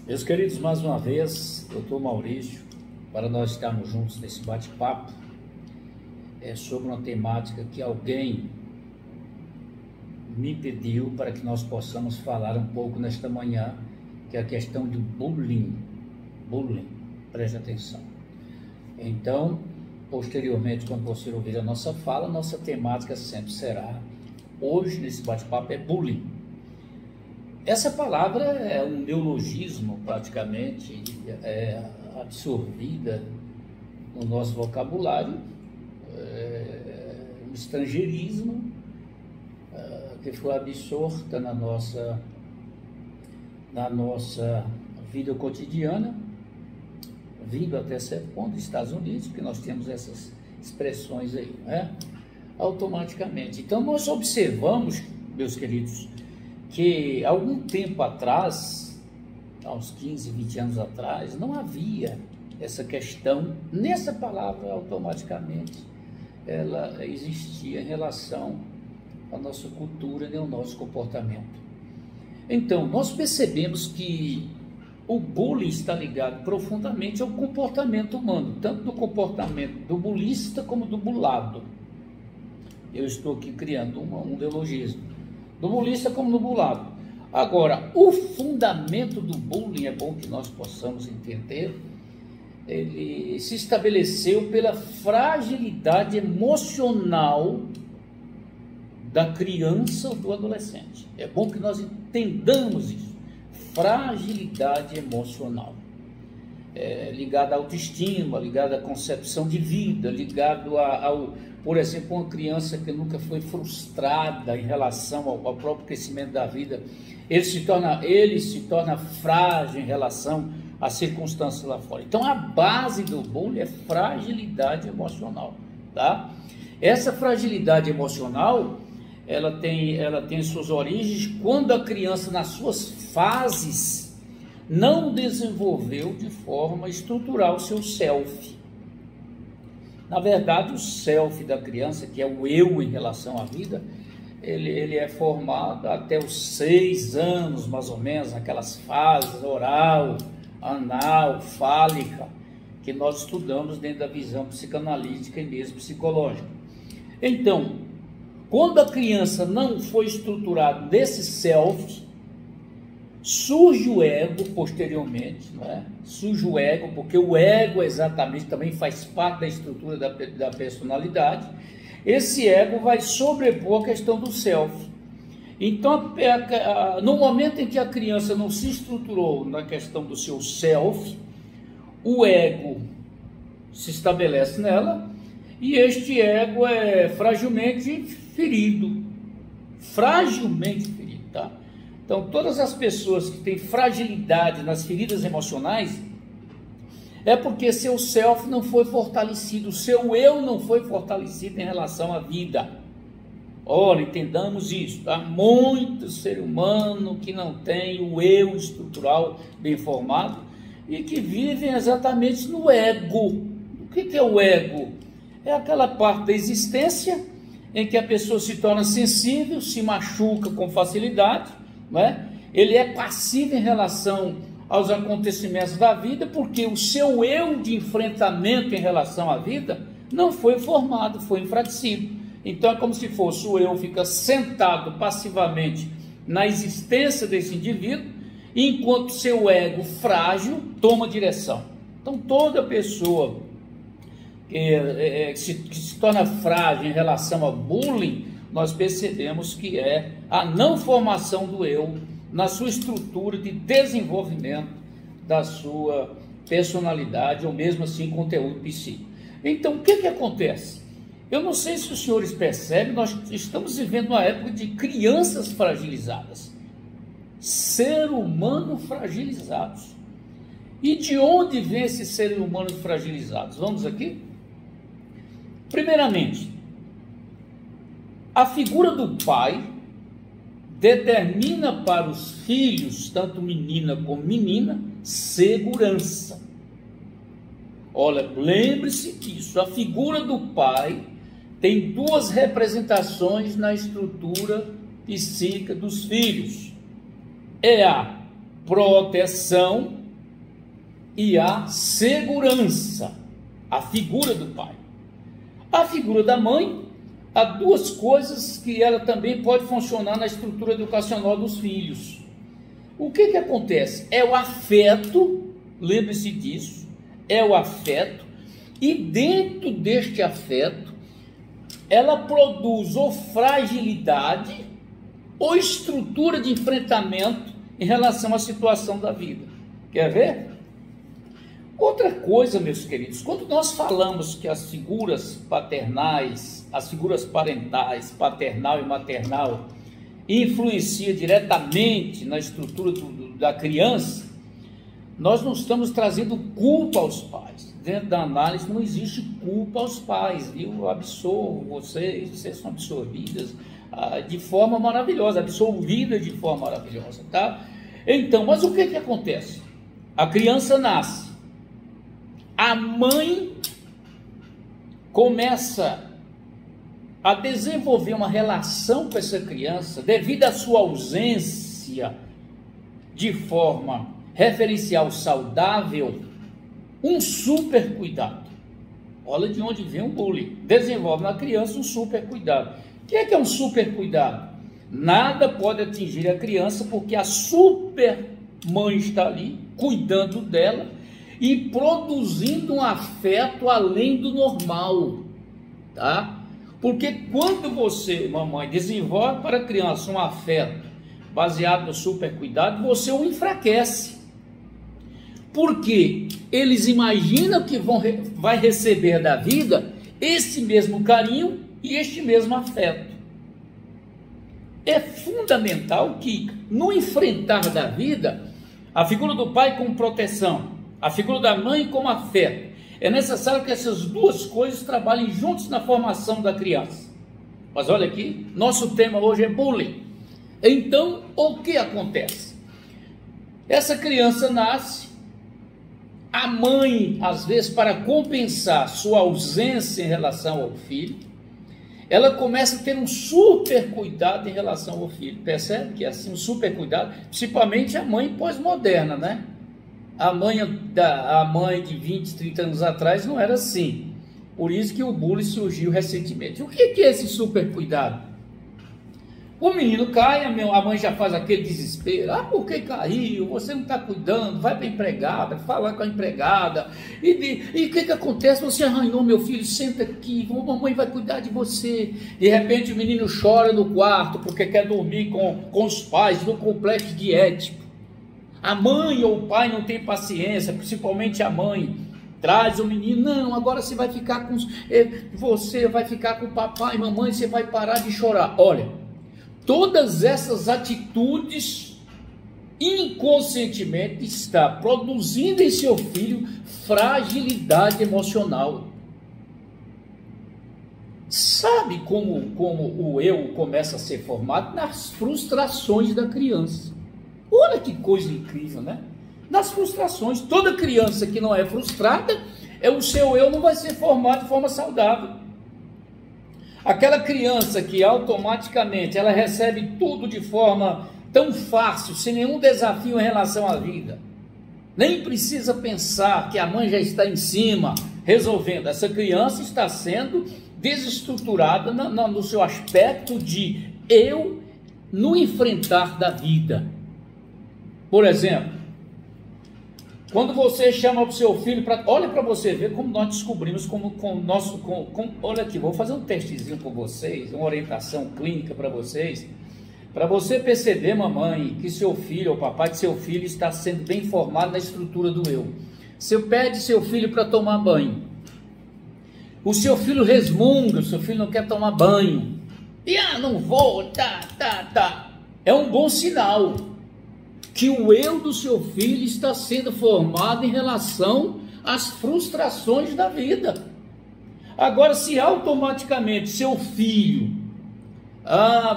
Meus queridos, mais uma vez, doutor Maurício, para nós estarmos juntos nesse bate-papo, sobre uma temática que alguém me pediu para que nós possamos falar um pouco nesta manhã, que é a questão do bullying. Preste atenção. Então, posteriormente, quando você ouvir a nossa fala, nossa temática sempre será, hoje nesse bate-papo, é bullying. Essa palavra é um neologismo praticamente absorvida no nosso vocabulário, um estrangeirismo que foi absorta na nossa vida cotidiana, vindo até certo ponto dos Estados Unidos, porque nós temos essas expressões aí, né? Automaticamente. Então nós observamos, meus queridos, que algum tempo atrás, há uns 15, 20 anos atrás, não havia essa questão, nessa palavra automaticamente, ela existia em relação à nossa cultura e ao nosso comportamento. Então, nós percebemos que o bullying está ligado profundamente ao comportamento humano, tanto do comportamento do bulista como do bulado. Eu estou aqui criando um neologismo. Do bulista como do bulado. Agora, o fundamento do bullying, é bom que nós possamos entender, ele se estabeleceu pela fragilidade emocional da criança ou do adolescente. É bom que nós entendamos isso. Fragilidade emocional. Ligada à autoestima, ligada à concepção de vida, ligado por exemplo, uma criança que nunca foi frustrada em relação ao próprio crescimento da vida, ele se torna frágil em relação às circunstâncias lá fora. Então, a base do bullying é fragilidade emocional, tá? Essa fragilidade emocional, ela tem suas origens quando a criança, nas suas fases, não desenvolveu de forma estrutural o seu self. Na verdade, o self da criança, que é o eu em relação à vida, ele é formado até os 6 anos, mais ou menos, naquelas fases oral, anal, fálica, que nós estudamos dentro da visão psicanalítica e mesmo psicológica. Então, quando a criança não foi estruturada nesse self, surge o ego posteriormente, não é? Surge o ego, porque o ego exatamente também faz parte da estrutura da personalidade. Esse ego vai sobrepor a questão do self. Então, no momento em que a criança não se estruturou na questão do seu self, o ego se estabelece nela e este ego é fragilmente ferido. Fragilmente ferido, tá? Então, todas as pessoas que têm fragilidade nas feridas emocionais é porque seu self não foi fortalecido, seu eu não foi fortalecido em relação à vida. Ora, entendamos isso, tá? Muito ser humano que não tem o eu estrutural bem formado e que vivem exatamente no ego. O que é o ego? É aquela parte da existência em que a pessoa se torna sensível, se machuca com facilidade, não é? Ele é passivo em relação aos acontecimentos da vida, porque o seu eu de enfrentamento em relação à vida não foi formado, foi enfraquecido. Então é como se fosse o eu fica sentado passivamente na existência desse indivíduo, enquanto seu ego frágil toma direção. Então toda pessoa que se torna frágil em relação ao bullying, nós percebemos que é a não formação do eu na sua estrutura de desenvolvimento da sua personalidade, ou mesmo assim conteúdo psíquico. Então, o que acontece? Eu não sei se os senhores percebem, nós estamos vivendo uma época de crianças fragilizadas, ser humano fragilizados. E de onde vem esses seres humanos fragilizados? Vamos aqui? Primeiramente, a figura do pai determina para os filhos, tanto menina como menina, segurança. Olha, lembre-se disso, a figura do pai tem duas representações na estrutura psíquica dos filhos. É a proteção e a segurança, a figura do pai. A figura da mãe, há duas coisas que ela também pode funcionar na estrutura educacional dos filhos. O que acontece? É o afeto, lembre-se disso, é o afeto, e dentro deste afeto, ela produz ou fragilidade ou estrutura de enfrentamento em relação à situação da vida. Quer ver? Outra coisa, meus queridos, quando nós falamos que as figuras paternais, as figuras parentais, paternal e maternal, influenciam diretamente na estrutura da criança, nós não estamos trazendo culpa aos pais. Dentro da análise não existe culpa aos pais, viu? Eu absolvo vocês são absorvidas de forma maravilhosa, absolvida de forma maravilhosa, tá? Então, mas o que acontece? A criança nasce, a mãe começa a desenvolver uma relação com essa criança devido à sua ausência de forma referencial saudável, um super cuidado. Olha de onde vem o bullying. Desenvolve na criança um super cuidado. O que é um super cuidado? Nada pode atingir a criança porque a super mãe está ali cuidando dela e produzindo um afeto além do normal, tá? Porque quando você, mamãe, desenvolve para a criança um afeto baseado no super cuidado, você o enfraquece. Porque eles imaginam que vai receber da vida esse mesmo carinho e este mesmo afeto. É fundamental que no enfrentar da vida, a figura do pai como proteção, a figura da mãe como afeto, é necessário que essas duas coisas trabalhem juntos na formação da criança. Mas olha aqui, nosso tema hoje é bullying. Então, o que acontece? Essa criança nasce, a mãe, às vezes, para compensar sua ausência em relação ao filho, ela começa a ter um super cuidado em relação ao filho. Percebe que é assim, um super cuidado, principalmente a mãe pós-moderna, né? A mãe de 20, 30 anos atrás não era assim. Por isso que o bullying surgiu recentemente. O que é esse super cuidado? O menino cai, a mãe já faz aquele desespero. Ah, por que caiu? Você não está cuidando, vai para a empregada, fala com a empregada. E o que acontece? Você arranhou meu filho, senta aqui, a mamãe vai cuidar de você. De repente o menino chora no quarto porque quer dormir com os pais no complexo de Édipo. A mãe ou o pai não tem paciência, principalmente a mãe. Traz o menino, não, agora você vai ficar com o papai e mamãe, você vai parar de chorar. Olha, todas essas atitudes inconscientemente está produzindo em seu filho fragilidade emocional. Sabe como o eu começa a ser formado? Nas frustrações da criança. Olha que coisa incrível, né? Nas frustrações. Toda criança que não é frustrada, o seu eu não vai ser formado de forma saudável. Aquela criança que automaticamente ela recebe tudo de forma tão fácil, sem nenhum desafio em relação à vida, nem precisa pensar que a mãe já está em cima resolvendo. Essa criança está sendo desestruturada no seu aspecto de eu no enfrentar da vida. Por exemplo, quando você chama o seu filho para... Olha para você ver como nós descobrimos olha aqui, vou fazer um testezinho com vocês, uma orientação clínica para vocês, para você perceber, mamãe, que seu filho, ou papai, que seu filho está sendo bem formado na estrutura do eu. Você pede seu filho para tomar banho. O seu filho resmunga, o seu filho não quer tomar banho. E não vou, tá. É um bom sinal que o eu do seu filho está sendo formado em relação às frustrações da vida. Agora, se automaticamente seu filho,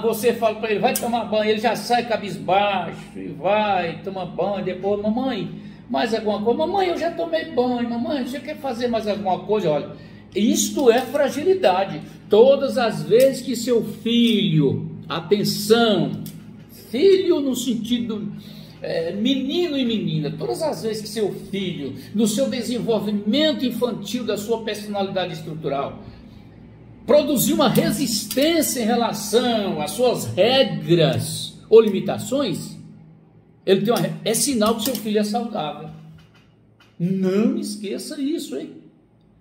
você fala para ele, vai tomar banho, ele já sai cabisbaixo, e vai, toma banho, depois, mamãe, mais alguma coisa? Mamãe, eu já tomei banho, mamãe, você quer fazer mais alguma coisa? Olha, isto é fragilidade. Todas as vezes que seu filho, atenção, filho no sentido menino e menina, todas as vezes que seu filho, no seu desenvolvimento infantil da sua personalidade estrutural, produzir uma resistência em relação às suas regras ou limitações, ele tem é sinal que seu filho é saudável. Não esqueça isso, hein?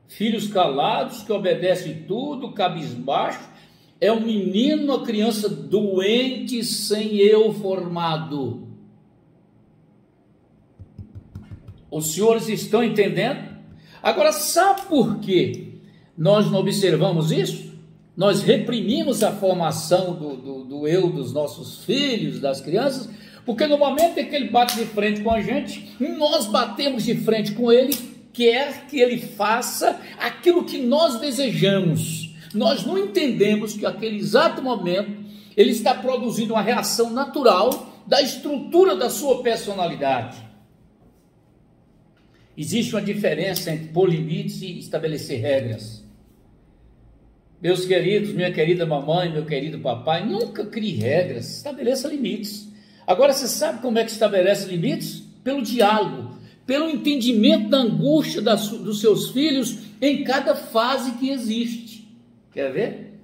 Filhos calados, que obedecem tudo, cabisbaixo, é um menino, uma criança doente, sem eu formado. Os senhores estão entendendo? Agora, sabe por quê nós não observamos isso? Nós reprimimos a formação do eu dos nossos filhos, das crianças, porque no momento em que ele bate de frente com a gente, nós batemos de frente com ele, quer que ele faça aquilo que nós desejamos. Nós não entendemos que naquele exato momento ele está produzindo uma reação natural da estrutura da sua personalidade. Existe uma diferença entre pôr limites e estabelecer regras. Meus queridos, minha querida mamãe, meu querido papai, nunca crie regras, estabeleça limites. Agora, você sabe como é que estabelece limites? Pelo diálogo, pelo entendimento da angústia dos seus filhos em cada fase que existe. Quer ver?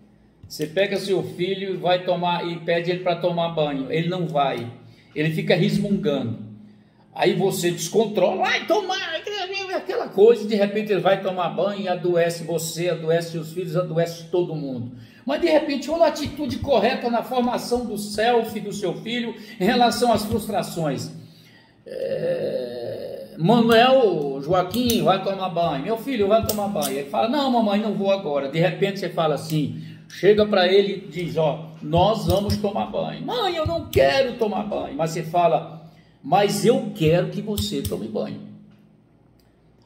Você pega seu filho e vai tomar e pede ele para tomar banho, ele não vai, ele fica resmungando. Aí você descontrola, vai tomar, aquela coisa, e de repente ele vai tomar banho e adoece você, adoece seus filhos, adoece todo mundo. Mas de repente uma atitude correta na formação do self do seu filho em relação às frustrações. Manuel, Joaquim, vai tomar banho, meu filho vai tomar banho. Ele fala, não mamãe, não vou agora. De repente você fala assim, chega para ele e diz, ó, nós vamos tomar banho. Mãe, eu não quero tomar banho. Mas você fala, mas eu quero que você tome banho.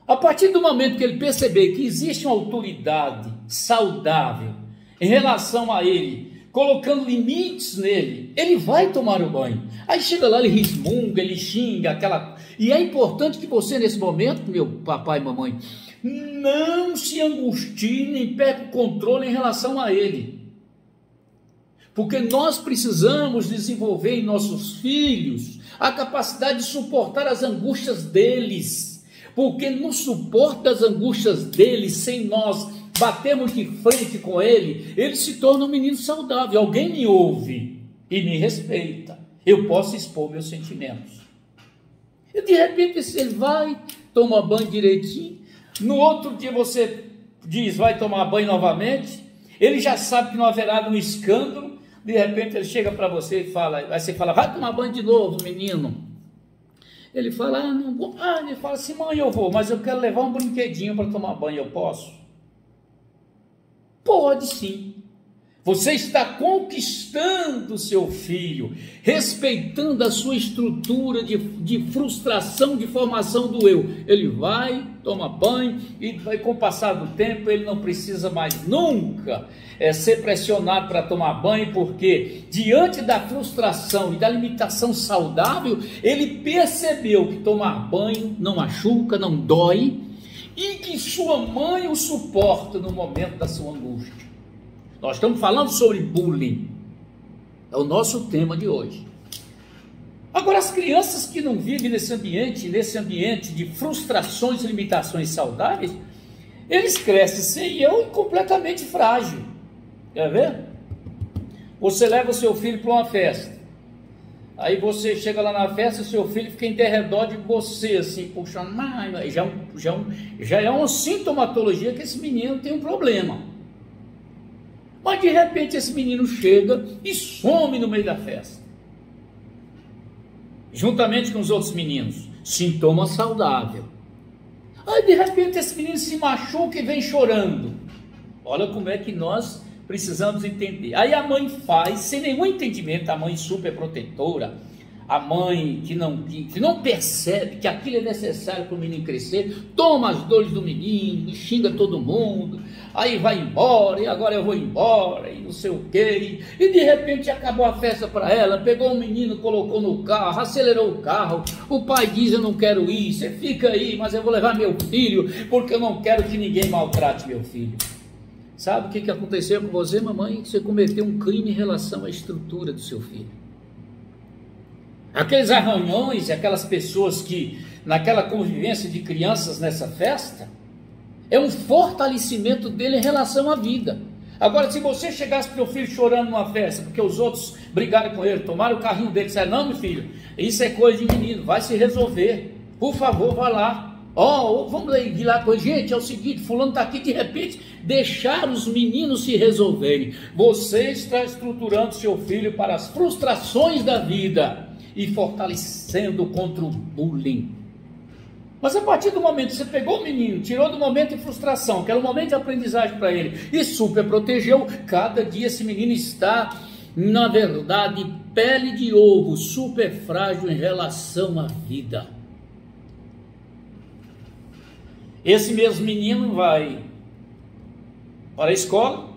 A partir do momento que ele perceber que existe uma autoridade saudável em relação a ele, colocando limites nele, ele vai tomar o banho. Aí chega lá, ele resmunga, ele xinga, aquela... E é importante que você, nesse momento, meu papai e mamãe, não se angustie, nem perca o controle em relação a ele. Porque nós precisamos desenvolver em nossos filhos a capacidade de suportar as angústias deles. Porque no suporte das angústias deles, sem nós batermos de frente com ele se torna um menino saudável. Alguém me ouve e me respeita. Eu posso expor meus sentimentos. E de repente, se ele vai, toma banho direitinho, no outro dia você diz, vai tomar banho novamente, ele já sabe que não haverá um escândalo, de repente ele chega para você e fala, aí você fala, vai tomar banho de novo, menino. Ele fala, não vou. Ele fala assim, mãe, eu vou, mas eu quero levar um brinquedinho para tomar banho, eu posso? Pode sim. Você está conquistando seu filho, respeitando a sua estrutura de frustração, de formação do eu. Ele vai, toma banho e vai, com o passar do tempo, ele não precisa mais nunca ser pressionado para tomar banho, porque diante da frustração e da limitação saudável, ele percebeu que tomar banho não machuca, não dói, e que sua mãe o suporta no momento da sua angústia. Nós estamos falando sobre bullying, é o nosso tema de hoje. Agora, as crianças que não vivem nesse ambiente de frustrações e limitações saudáveis, eles crescem sem eu e completamente frágil. Quer ver? Você leva o seu filho para uma festa, aí você chega lá na festa, seu filho fica em derredor de você, assim, puxando, já é uma sintomatologia que esse menino tem um problema. Mas de repente esse menino chega e some no meio da festa, juntamente com os outros meninos, sintoma saudável. Aí de repente esse menino se machuca e vem chorando. Olha como é que nós precisamos entender. Aí a mãe faz, sem nenhum entendimento, a mãe super protetora, a mãe que não percebe que aquilo é necessário para o menino crescer, toma as dores do menino, xinga todo mundo, aí vai embora, e agora eu vou embora, e não sei o quê, e de repente acabou a festa para ela, pegou o menino, colocou no carro, acelerou o carro, o pai diz, eu não quero ir, você fica aí, mas eu vou levar meu filho, porque eu não quero que ninguém maltrate meu filho. Sabe o que aconteceu com você, mamãe? Você cometeu um crime em relação à estrutura do seu filho. Aqueles arranhões, aquelas pessoas que, naquela convivência de crianças nessa festa, é um fortalecimento dele em relação à vida. Agora, se você chegasse para o teu filho chorando numa festa, porque os outros brigaram com ele, tomaram o carrinho dele e disseram: não, meu filho, isso é coisa de menino, vai se resolver, por favor, vá lá. Vamos ir lá com ele. Gente, é o seguinte, fulano está aqui, de repente, deixar os meninos se resolverem. Você está estruturando seu filho para as frustrações da vida e fortalecendo contra o bullying. Mas a partir do momento que você pegou o menino, tirou do momento de frustração, que era um momento de aprendizagem para ele, e super protegeu, cada dia esse menino está, na verdade, pele de ovo, super frágil em relação à vida. Esse mesmo menino vai para a escola,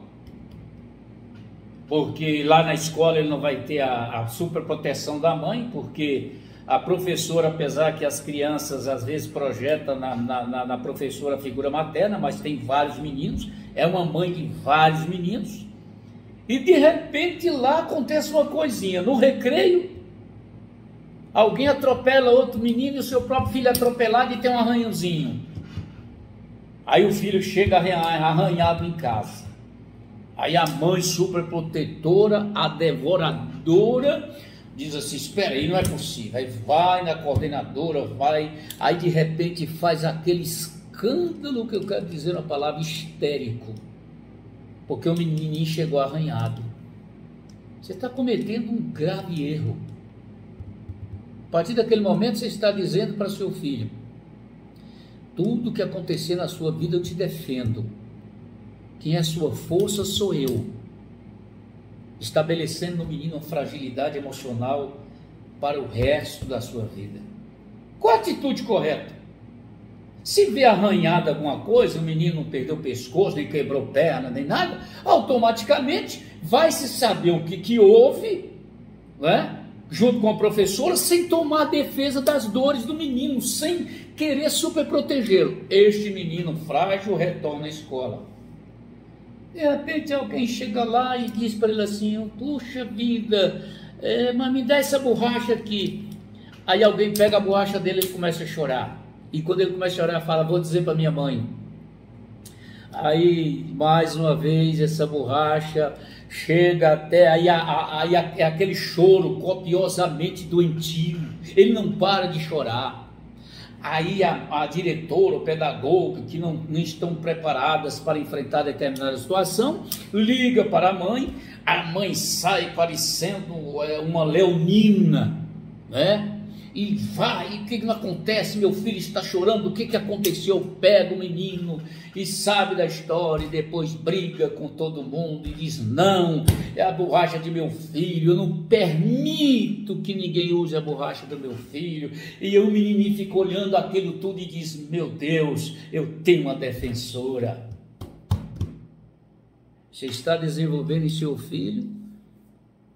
porque lá na escola ele não vai ter a super proteção da mãe, porque a professora, apesar que as crianças às vezes projetam na professora a figura materna, mas tem vários meninos, é uma mãe de vários meninos, e de repente lá acontece uma coisinha, no recreio, alguém atropela outro menino e o seu próprio filho é atropelado e tem um arranhãozinho. Aí o filho chega arranhado em casa. Aí a mãe super protetora, a devoradora, diz assim: espera aí, não é possível. Aí vai na coordenadora, aí de repente faz aquele escândalo, que eu quero dizer uma palavra, histérico, porque o menininho chegou arranhado. Você está cometendo um grave erro. A partir daquele momento você está dizendo para seu filho: tudo que acontecer na sua vida eu te defendo, quem é sua força sou eu, estabelecendo no menino uma fragilidade emocional para o resto da sua vida. Qual a atitude correta? Se vê arranhado alguma coisa, o menino não perdeu o pescoço, nem quebrou perna, nem nada, automaticamente vai se saber o que houve, né? Junto com a professora, sem tomar a defesa das dores do menino, sem querer super protegê-lo. Este menino frágil retorna à escola. De repente alguém chega lá e diz para ele assim: puxa vida, mas me dá essa borracha aqui. Aí alguém pega a borracha dele e começa a chorar. E quando ele começa a chorar, fala: vou dizer para minha mãe. Aí, mais uma vez, essa borracha chega até, aí é aquele choro copiosamente doentio, ele não para de chorar. Aí a diretora, o pedagogo, que não estão preparadas para enfrentar determinada situação, liga para a mãe sai parecendo uma leonina, né? E vai, o que não acontece? Meu filho está chorando, o que aconteceu? Pega o menino e sabe da história, e depois briga com todo mundo e diz: não, é a borracha de meu filho, eu não permito que ninguém use a borracha do meu filho. E o menininho fica olhando aquilo tudo e diz: meu Deus, eu tenho uma defensora. Você está desenvolvendo em seu filho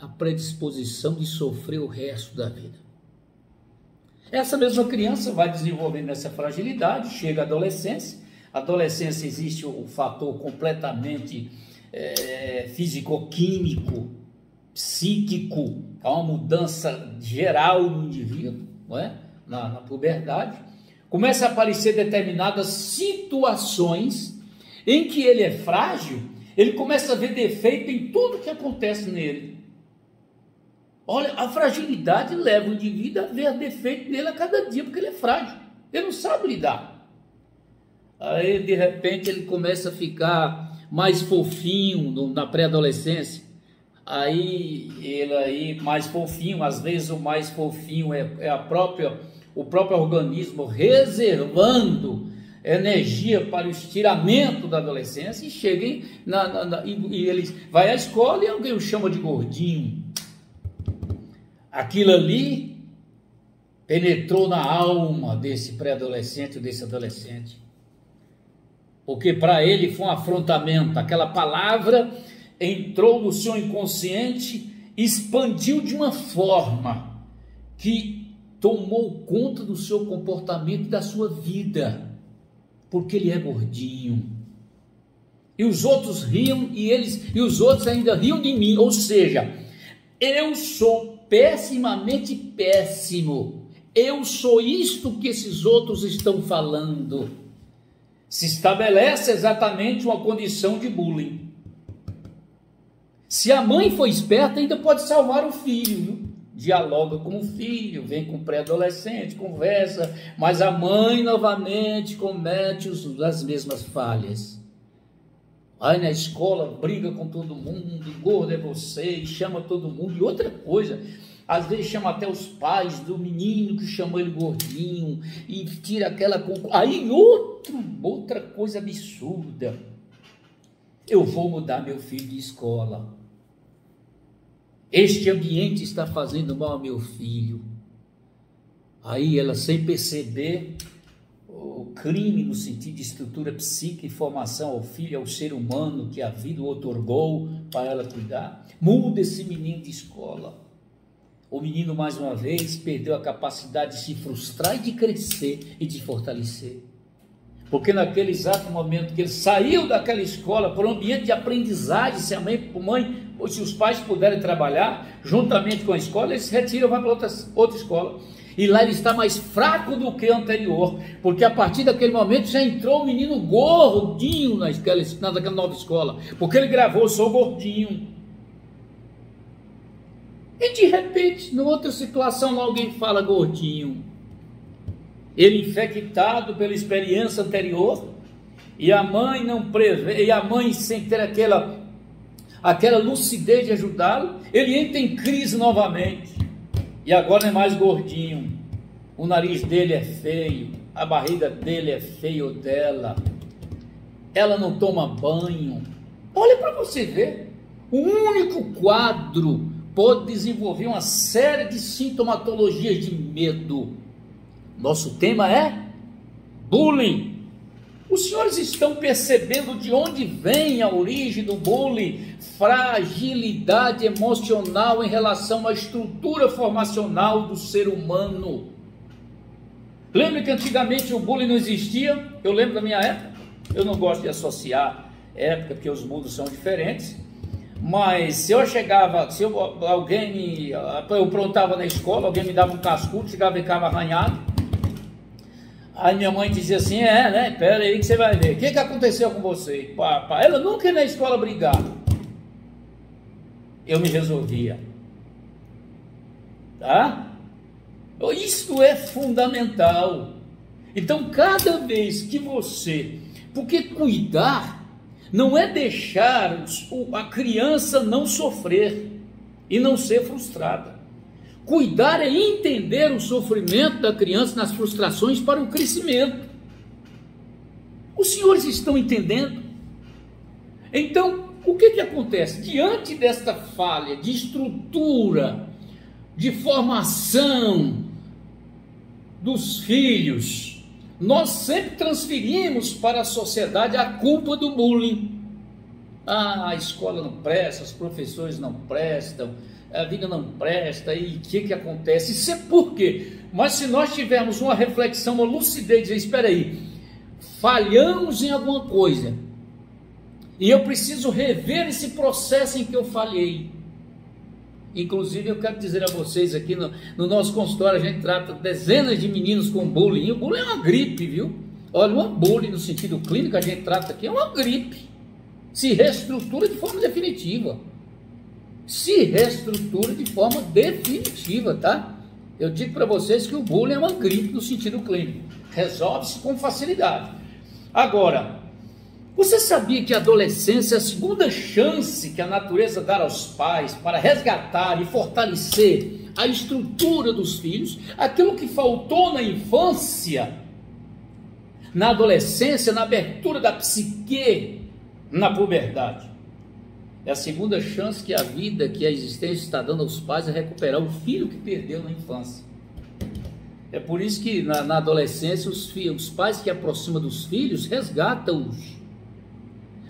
a predisposição de sofrer o resto da vida. Essa mesma criança vai desenvolvendo essa fragilidade, chega à adolescência. A adolescência existe o fator completamente físico-químico, psíquico, há uma mudança geral no indivíduo, não é? Na puberdade. Começa a aparecer determinadas situações em que ele é frágil, ele começa a ver defeito em tudo que acontece nele. Olha, a fragilidade leva o indivíduo a ver defeito nele a cada dia, porque ele é frágil, ele não sabe lidar. Aí, de repente, ele começa a ficar mais fofinho na pré-adolescência. Aí, mais fofinho, às vezes o mais fofinho é o próprio organismo reservando energia para o estiramento da adolescência, e chega e ele vai à escola e alguém o chama de gordinho. Aquilo ali penetrou na alma desse pré-adolescente, desse adolescente, porque para ele foi um afrontamento. Aquela palavra entrou no seu inconsciente, expandiu de uma forma que tomou conta do seu comportamento e da sua vida, porque ele é gordinho. E os outros riam, e os outros ainda riam de mim. Ou seja, eu sou pessimamente péssimo. Eu sou isto que esses outros estão falando. Se estabelece exatamente uma condição de bullying. Se a mãe for esperta, ainda pode salvar o filho, viu? Dialoga com o filho, vem com o pré-adolescente, conversa, mas a mãe novamente comete as mesmas falhas. Aí na escola briga com todo mundo, gordo é você, chama todo mundo. E outra coisa, às vezes chama até os pais do menino que chamou ele gordinho e tira aquela... Aí outra coisa absurda. Eu vou mudar meu filho de escola. Este ambiente está fazendo mal ao meu filho. Aí ela, sem perceber o crime no sentido de estrutura psíquica e formação ao filho, ao ser humano que a vida o outorgou para ela cuidar, muda esse menino de escola. O menino, mais uma vez, perdeu a capacidade de se frustrar e de crescer e de fortalecer. Porque naquele exato momento que ele saiu daquela escola para um ambiente de aprendizagem, se a mãe, ou se os pais puderem trabalhar juntamente com a escola, ele se retira e vai para outra escola. E lá ele está mais fraco do que o anterior, porque a partir daquele momento já entrou o menino gordinho naquela nova escola, porque ele gravou "sou gordinho". E de repente, numa outra situação, alguém fala gordinho. Ele infectado pela experiência anterior, e a mãe não prevê, e a mãe sem ter aquela lucidez de ajudá-lo, ele entra em crise novamente, e agora é mais gordinho, o nariz dele é feio, a barriga dele é feio dela, ela não toma banho. Olha para você ver, o único quadro pode desenvolver uma série de sintomatologias de medo. Nosso tema é bullying. Os senhores estão percebendo de onde vem a origem do bullying? Fragilidade emocional em relação à estrutura formacional do ser humano. Lembra que antigamente o bullying não existia? Eu lembro da minha época. Eu não gosto de associar época, porque os mundos são diferentes. Mas se eu aprontava na escola, alguém me dava um cascudo, chegava e ficava arranhado. Aí minha mãe dizia assim, né, pera aí que você vai ver, o que aconteceu com você? Papai, ela nunca ia na escola brigar. Eu me resolvia. Tá? Isto é fundamental. Então, cada vez que porque cuidar não é deixar a criança não sofrer e não ser frustrada. Cuidar é entender o sofrimento da criança nas frustrações para o crescimento. Os senhores estão entendendo? Então, o que acontece? Diante desta falha de estrutura, de formação dos filhos, nós sempre transferimos para a sociedade a culpa do bullying. A escola não presta, os professores não prestam, a vida não presta, e o que acontece? Isso é por quê? Mas se nós tivermos uma reflexão, uma lucidez, dizer, espera aí, falhamos em alguma coisa, e eu preciso rever esse processo em que eu falhei. Inclusive, eu quero dizer a vocês aqui, no nosso consultório, a gente trata dezenas de meninos com bullying, e o bullying é uma gripe, viu? Olha, uma bullying no sentido clínico, a gente trata aqui, é uma gripe, se reestrutura de forma definitiva. Se reestrutura de forma definitiva, tá? Eu digo para vocês que o bullying é uma gripe no sentido clínico. Resolve-se com facilidade. Agora, você sabia que a adolescência é a segunda chance que a natureza dá aos pais para resgatar e fortalecer a estrutura dos filhos? Aquilo que faltou na infância, na adolescência, na abertura da psique, na puberdade. É a segunda chance que a vida, que a existência está dando aos pais a recuperar o filho que perdeu na infância. É por isso que na adolescência os pais que aproximam dos filhos resgatam-os.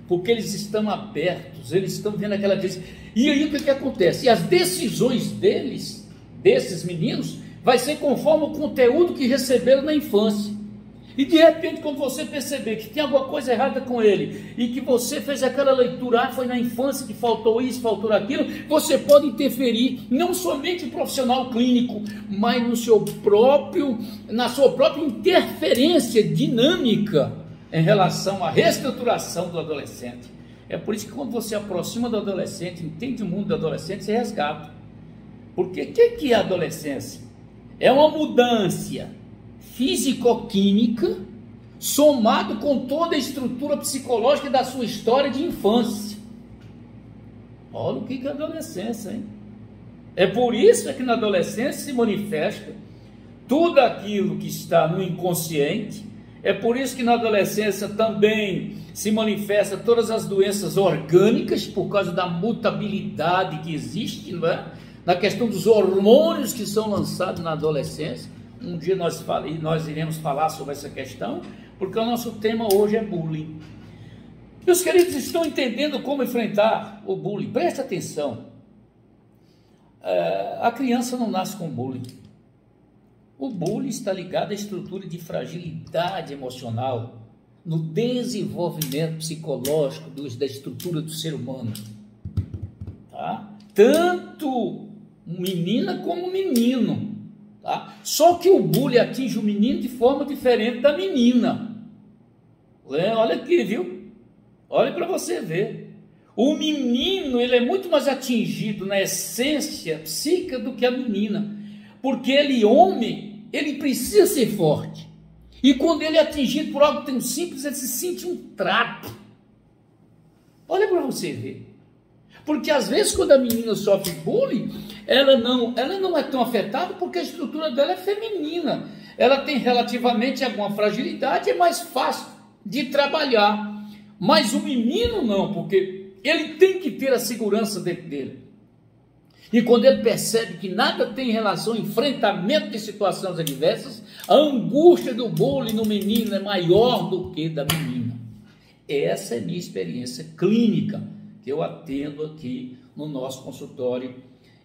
Porque eles estão abertos, eles estão vendo aquela coisa. E aí o que acontece? E as decisões desses meninos, vai ser conforme o conteúdo que receberam na infância. E de repente, quando você perceber que tem alguma coisa errada com ele, e que você fez aquela leitura, foi na infância que faltou isso, faltou aquilo, você pode interferir, não somente o profissional clínico, mas na sua própria interferência dinâmica em relação à reestruturação do adolescente. É por isso que quando você aproxima do adolescente, entende o mundo do adolescente, você resgata. Porque o que é a adolescência? É uma mudança físico-química somado com toda a estrutura psicológica da sua história de infância. Olha o que é a adolescência, hein? É por isso que na adolescência se manifesta tudo aquilo que está no inconsciente. É por isso que na adolescência também se manifesta todas as doenças orgânicas, por causa da mutabilidade que existe, não é? Na questão dos hormônios que são lançados na adolescência. Um dia nós iremos falar sobre essa questão, porque o nosso tema hoje é bullying. Meus queridos, estão entendendo como enfrentar o bullying? Presta atenção. A criança não nasce com bullying. O bullying está ligado à estrutura de fragilidade emocional, no desenvolvimento psicológico da estrutura do ser humano. Tá? Tanto menina como menino. Tá? Só que o bullying atinge o menino de forma diferente da menina. Olha aqui, viu? Olha para você ver. O menino, ele é muito mais atingido na essência psíquica do que a menina. Porque ele, homem, ele precisa ser forte. E quando ele é atingido por algo tão simples, ele se sente um trapo. Olha para você ver. Porque às vezes quando a menina sofre bullying, ela não é tão afetada porque a estrutura dela é feminina. Ela tem relativamente alguma fragilidade, é mais fácil de trabalhar. Mas o menino não, porque ele tem que ter a segurança dentro dele. E quando ele percebe que nada tem relação ao enfrentamento de situações adversas, a angústia do bullying no menino é maior do que da menina. Essa é a minha experiência clínica, que eu atendo aqui no nosso consultório,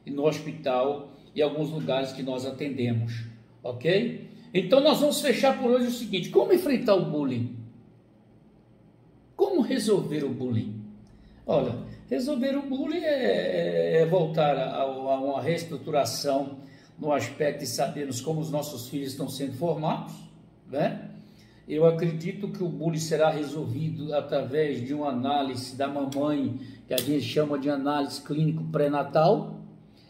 e no hospital e alguns lugares que nós atendemos, ok? Então nós vamos fechar por hoje o seguinte: como enfrentar o bullying? Como resolver o bullying? Olha, resolver o bullying é voltar a uma reestruturação no aspecto de sabermos como os nossos filhos estão sendo formados, né? Eu acredito que o bullying será resolvido através de uma análise da mamãe, que a gente chama de análise clínico pré-natal.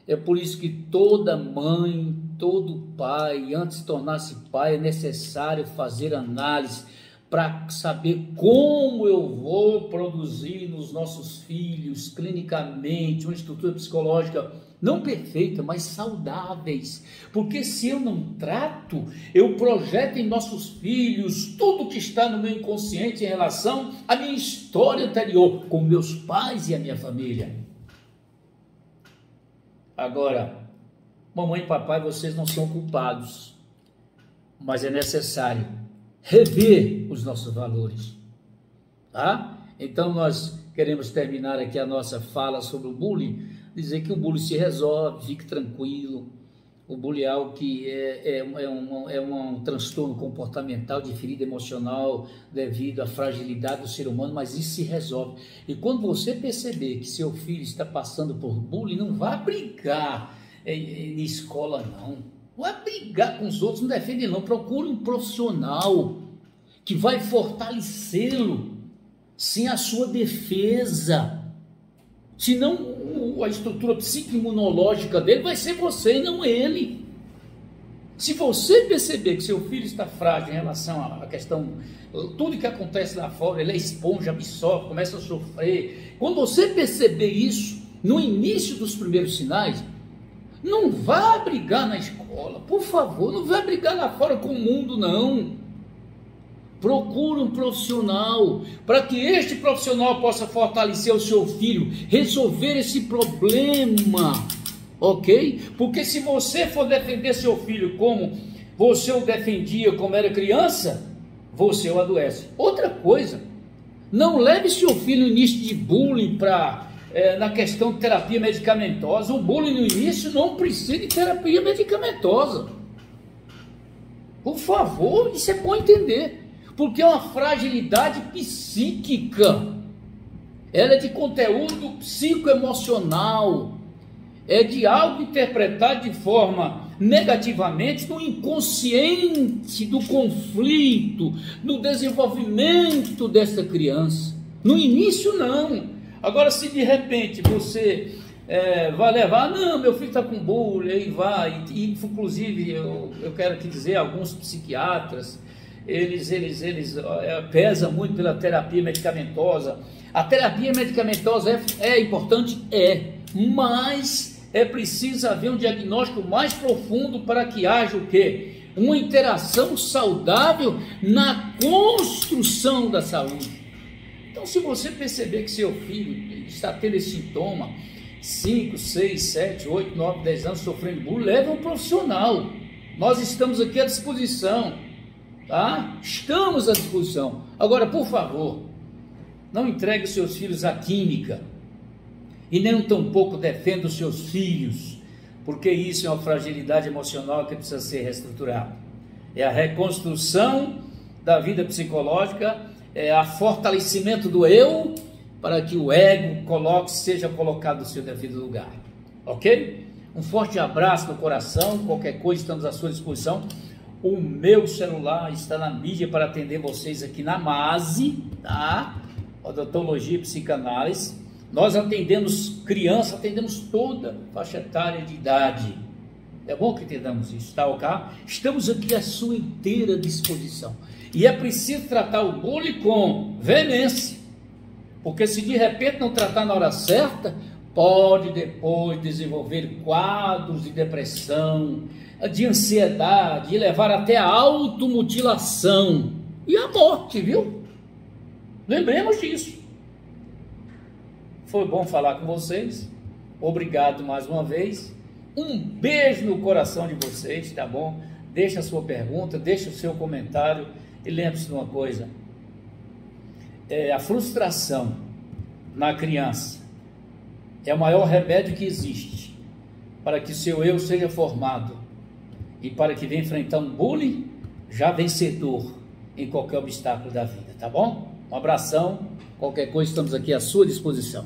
É por isso que toda mãe, todo pai, antes de tornar-se pai, é necessário fazer análise para saber como eu vou produzir nos nossos filhos, clinicamente, uma estrutura psicológica não perfeita, mas saudáveis. Porque se eu não trato, eu projeto em nossos filhos tudo que está no meu inconsciente em relação à minha história anterior, com meus pais e a minha família. Agora, mamãe e papai, vocês não são culpados, mas é necessário rever os nossos valores, tá? Então nós queremos terminar aqui a nossa fala sobre o bullying, dizer que o bullying se resolve, fique tranquilo. O bullying é algo que é um transtorno comportamental de ferida emocional devido à fragilidade do ser humano, mas isso se resolve. E quando você perceber que seu filho está passando por bullying, não vá brigar em escola, não. Não é brigar com os outros, não defende não. Procure um profissional que vai fortalecê-lo, sim, a sua defesa. Senão a estrutura psico-imunológica dele vai ser você e não ele. Se você perceber que seu filho está frágil em relação à questão, tudo que acontece lá fora, ele é esponja, absorve, começa a sofrer. Quando você perceber isso, no início dos primeiros sinais, não vá brigar na escola, por favor, não vá brigar lá fora com o mundo, não. Procure um profissional, para que este profissional possa fortalecer o seu filho, resolver esse problema, ok? Porque se você for defender seu filho como você o defendia como era criança, você o adoece. Outra coisa, não leve seu filho no início de bullying na questão de terapia medicamentosa. O bullying no início não precisa de terapia medicamentosa. Por favor, isso é bom entender, porque é uma fragilidade psíquica, ela é de conteúdo psicoemocional, é de algo interpretado de forma negativamente no inconsciente do conflito, no desenvolvimento dessa criança. No início não. Agora, se de repente você vai levar, não, meu filho está com bullying, aí vai, e inclusive eu quero aqui dizer, alguns psiquiatras, eles pesam muito pela terapia medicamentosa. A terapia medicamentosa é importante? Mas é preciso haver um diagnóstico mais profundo para que haja o quê? Uma interação saudável na construção da saúde. Então, se você perceber que seu filho está tendo esse sintoma, 5, 6, 7, 8, 9, 10 anos sofrendo bullying, leve um profissional. Nós estamos aqui à disposição, tá? Estamos à disposição. Agora, por favor, não entregue os seus filhos à química e nem tampouco defenda os seus filhos, porque isso é uma fragilidade emocional que precisa ser reestruturada. É a reconstrução da vida psicológica, é o fortalecimento do eu, para que o ego seja colocado no seu devido lugar, ok? Um forte abraço no coração, qualquer coisa estamos à sua disposição. O meu celular está na mídia para atender vocês aqui na MASE, tá? Odontologia e Psicanálise. Nós atendemos criança, atendemos toda faixa etária de idade. É bom que entendamos isso, tá, ok? Estamos aqui à sua inteira disposição. E é preciso tratar o bullying com veemência, porque se de repente não tratar na hora certa, pode depois desenvolver quadros de depressão, de ansiedade, e levar até a automutilação e a morte, viu? Lembremos disso. Foi bom falar com vocês. Obrigado mais uma vez. Um beijo no coração de vocês, tá bom? Deixa a sua pergunta, deixa o seu comentário e lembre-se de uma coisa. A frustração na criança é o maior remédio que existe para que seu eu seja formado e para que venha enfrentar um bullying já vencedor em qualquer obstáculo da vida, tá bom? Um abração, qualquer coisa estamos aqui à sua disposição.